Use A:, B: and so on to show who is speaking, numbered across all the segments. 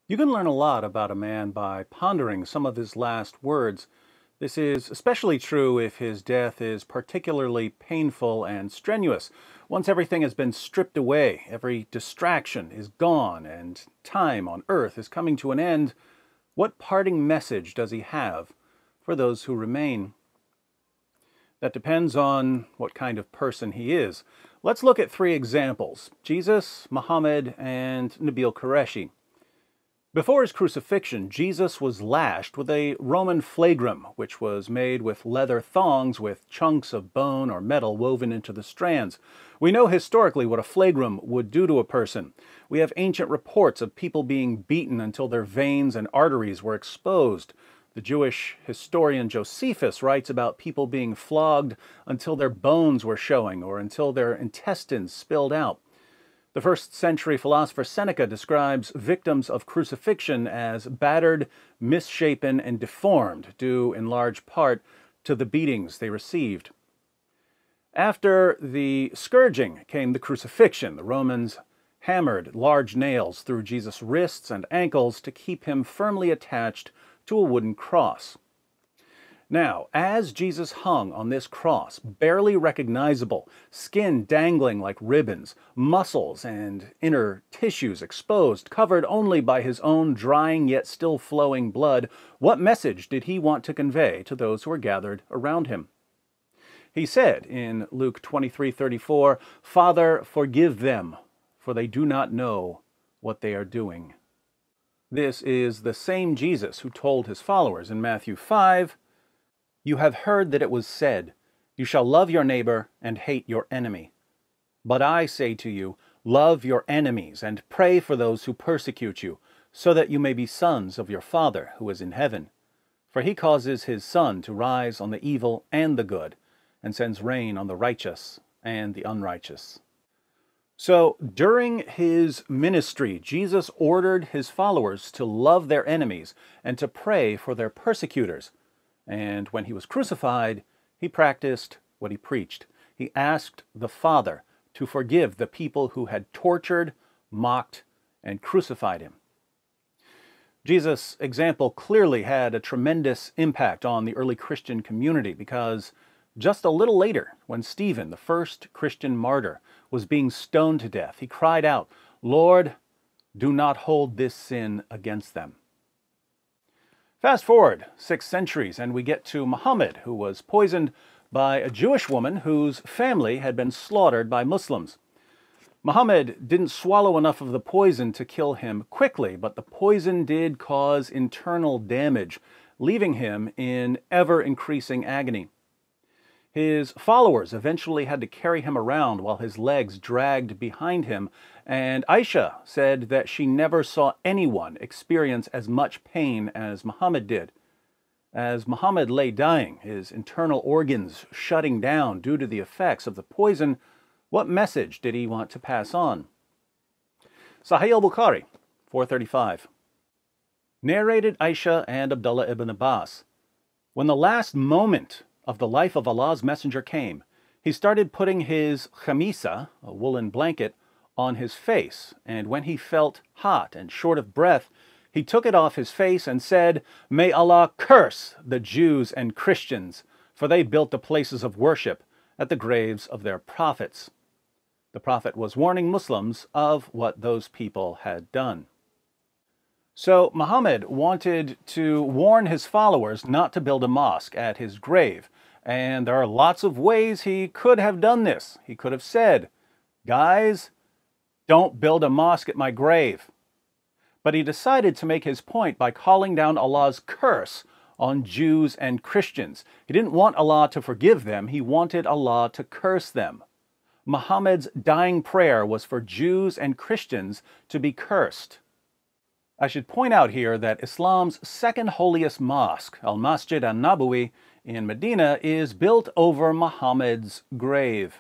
A: You can learn a lot about a man by pondering some of his last words. This is especially true if his death is particularly painful and strenuous. Once everything has been stripped away, every distraction is gone, and time on earth is coming to an end, what parting message does he have for those who remain? That depends on what kind of person he is. Let's look at three examples: Jesus, Muhammad, and Nabeel Qureshi. Before his crucifixion, Jesus was lashed with a Roman flagrum, which was made with leather thongs with chunks of bone or metal woven into the strands. We know historically what a flagrum would do to a person. We have ancient reports of people being beaten until their veins and arteries were exposed. The Jewish historian Josephus writes about people being flogged until their bones were showing or until their intestines spilled out. The first-century philosopher Seneca describes victims of crucifixion as battered, misshapen, and deformed, due in large part to the beatings they received. After the scourging came the crucifixion. The Romans hammered large nails through Jesus' wrists and ankles to keep him firmly attached to a wooden cross. Now, as Jesus hung on this cross, barely recognizable, skin dangling like ribbons, muscles and inner tissues exposed, covered only by his own drying yet still flowing blood, what message did he want to convey to those who were gathered around him? He said in Luke 23:34, "Father, forgive them, for they do not know what they are doing." This is the same Jesus who told his followers in Matthew 5, "You have heard that it was said, 'You shall love your neighbor and hate your enemy.' But I say to you, love your enemies and pray for those who persecute you, so that you may be sons of your Father who is in heaven. For he causes his sun to rise on the evil and the good, and sends rain on the righteous and the unrighteous." So, during his ministry, Jesus ordered his followers to love their enemies and to pray for their persecutors. And when he was crucified, he practiced what he preached. He asked the Father to forgive the people who had tortured, mocked, and crucified him. Jesus' example clearly had a tremendous impact on the early Christian community because just a little later, when Stephen, the first Christian martyr, was being stoned to death, he cried out, "Lord, do not hold this sin against them." Fast forward 6 centuries and we get to Muhammad, who was poisoned by a Jewish woman whose family had been slaughtered by Muslims. Muhammad didn't swallow enough of the poison to kill him quickly, but the poison did cause internal damage, leaving him in ever-increasing agony. His followers eventually had to carry him around while his legs dragged behind him, and Aisha said that she never saw anyone experience as much pain as Muhammad did. As Muhammad lay dying, his internal organs shutting down due to the effects of the poison, what message did he want to pass on? Sahih al-Bukhari, 435. Narrated Aisha and Abdullah ibn Abbas. When the last moment of the life of Allah's messenger came, he started putting his khamisa, a woolen blanket, on his face, and when he felt hot and short of breath, he took it off his face and said, "May Allah curse the Jews and Christians, for they built the places of worship at the graves of their prophets." The Prophet was warning Muslims of what those people had done. So Muhammad wanted to warn his followers not to build a mosque at his grave, and there are lots of ways he could have done this. He could have said, "Guys, don't build a mosque at my grave." But he decided to make his point by calling down Allah's curse on Jews and Christians. He didn't want Allah to forgive them, he wanted Allah to curse them. Muhammad's dying prayer was for Jews and Christians to be cursed. I should point out here that Islam's second holiest mosque, Al-Masjid al-Nabawi in Medina, is built over Muhammad's grave.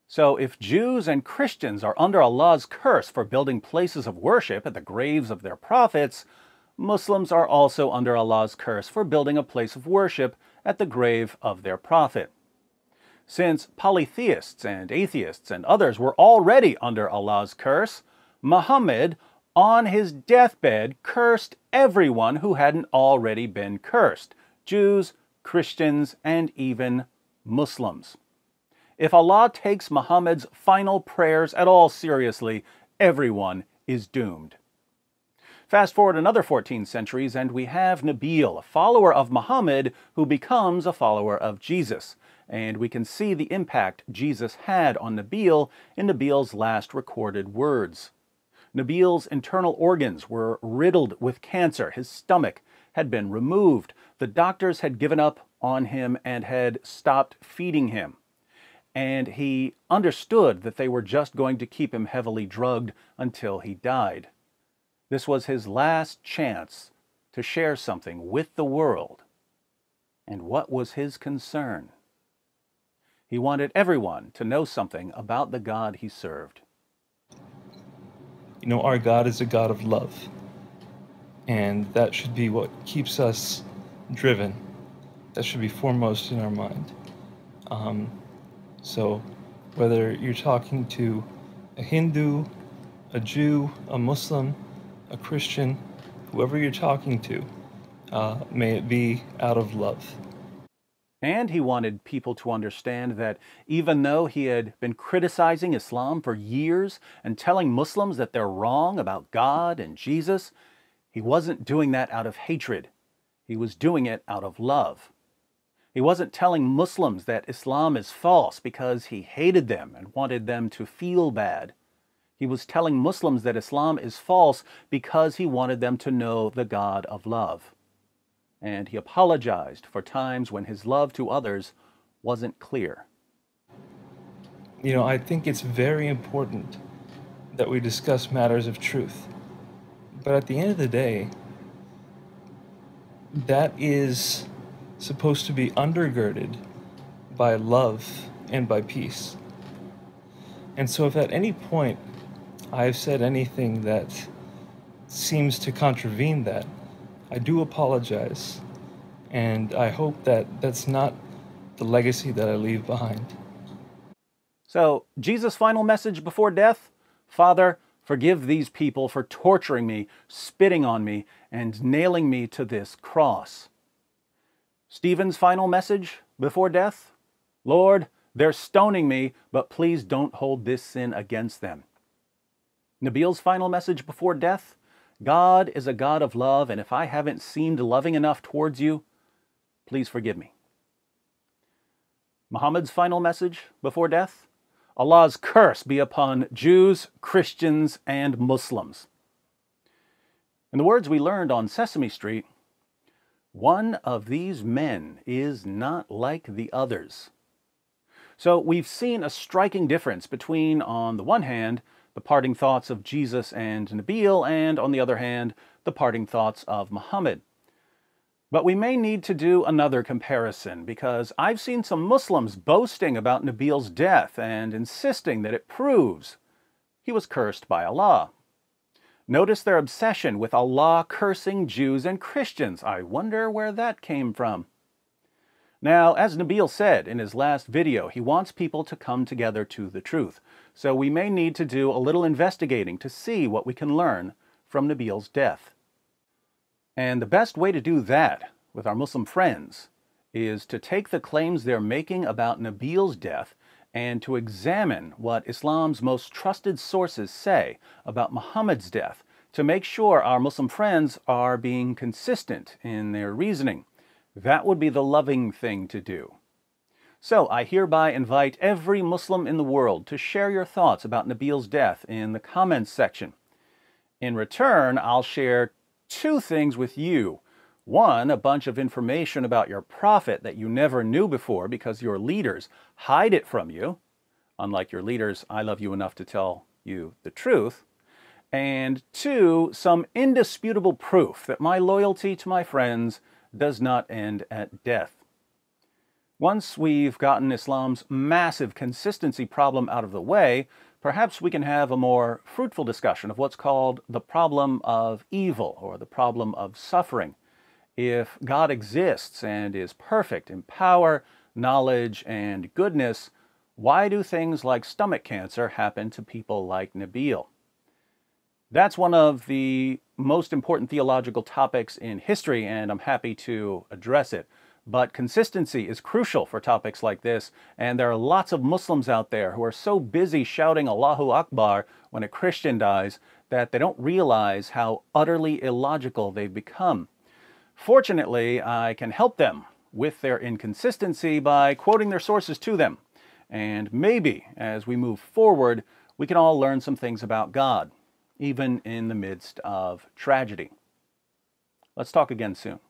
A: So if Jews and Christians are under Allah's curse for building places of worship at the graves of their prophets, Muslims are also under Allah's curse for building a place of worship at the grave of their prophet. Since polytheists and atheists and others were already under Allah's curse, Muhammad on his deathbed, cursed everyone who hadn't already been cursed: Jews, Christians, and even Muslims. If Allah takes Muhammad's final prayers at all seriously, everyone is doomed. Fast forward another 14 centuries, and we have Nabeel, a follower of Muhammad who becomes a follower of Jesus. And we can see the impact Jesus had on Nabeel in Nabeel's last recorded words. Nabeel's internal organs were riddled with cancer. His stomach had been removed. The doctors had given up on him and had stopped feeding him. And he understood that they were just going to keep him heavily drugged until he died. This was his last chance to share something with the world. And what was his concern? He wanted everyone to know something about the God he served.
B: You know, our God is a God of love. And that should be what keeps us driven. That should be foremost in our mind. So whether you're talking to a Hindu, a Jew, a Muslim, a Christian, whoever you're talking to, may it be out of love.
A: And he wanted people to understand that even though he had been criticizing Islam for years and telling Muslims that they're wrong about God and Jesus, he wasn't doing that out of hatred. He was doing it out of love. He wasn't telling Muslims that Islam is false because he hated them and wanted them to feel bad. He was telling Muslims that Islam is false because he wanted them to know the God of love. And he apologized for times when his love to others wasn't clear.
B: You know, I think it's very important that we discuss matters of truth. But at the end of the day, that is supposed to be undergirded by love and by peace. And so if at any point I've said anything that seems to contravene that, I do apologize, and I hope that that's not the legacy that I leave behind.
A: So, Jesus' final message before death? Father, forgive these people for torturing me, spitting on me, and nailing me to this cross. Stephen's final message before death? Lord, they're stoning me, but please don't hold this sin against them. Nabeel's final message before death? God is a God of love, and if I haven't seemed loving enough towards you, please forgive me. Muhammad's final message before death? Allah's curse be upon Jews, Christians, and Muslims. In the words we learned on Sesame Street, one of these men is not like the others. So we've seen a striking difference between, on the one hand, the parting thoughts of Jesus and Nabeel, and on the other hand, the parting thoughts of Muhammad. But we may need to do another comparison, because I've seen some Muslims boasting about Nabeel's death and insisting that it proves he was cursed by Allah. Notice their obsession with Allah cursing Jews and Christians. I wonder where that came from. Now, as Nabeel said in his last video, he wants people to come together to the truth. So we may need to do a little investigating to see what we can learn from Nabeel's death. And the best way to do that with our Muslim friends is to take the claims they're making about Nabeel's death and to examine what Islam's most trusted sources say about Muhammad's death to make sure our Muslim friends are being consistent in their reasoning. That would be the loving thing to do. So I hereby invite every Muslim in the world to share your thoughts about Nabeel's death in the comments section. In return, I'll share two things with you. One, a bunch of information about your prophet that you never knew before because your leaders hide it from you. Unlike your leaders, I love you enough to tell you the truth. And two, some indisputable proof that my loyalty to my friends does not end at death. Once we've gotten Islam's massive consistency problem out of the way, perhaps we can have a more fruitful discussion of what's called the problem of evil, or the problem of suffering. If God exists and is perfect in power, knowledge, and goodness, why do things like stomach cancer happen to people like Nabeel? That's one of the most important theological topics in history, and I'm happy to address it. But consistency is crucial for topics like this, and there are lots of Muslims out there who are so busy shouting Allahu Akbar when a Christian dies that they don't realize how utterly illogical they've become. Fortunately, I can help them with their inconsistency by quoting their sources to them. And maybe, as we move forward, we can all learn some things about God, even in the midst of tragedy. Let's talk again soon.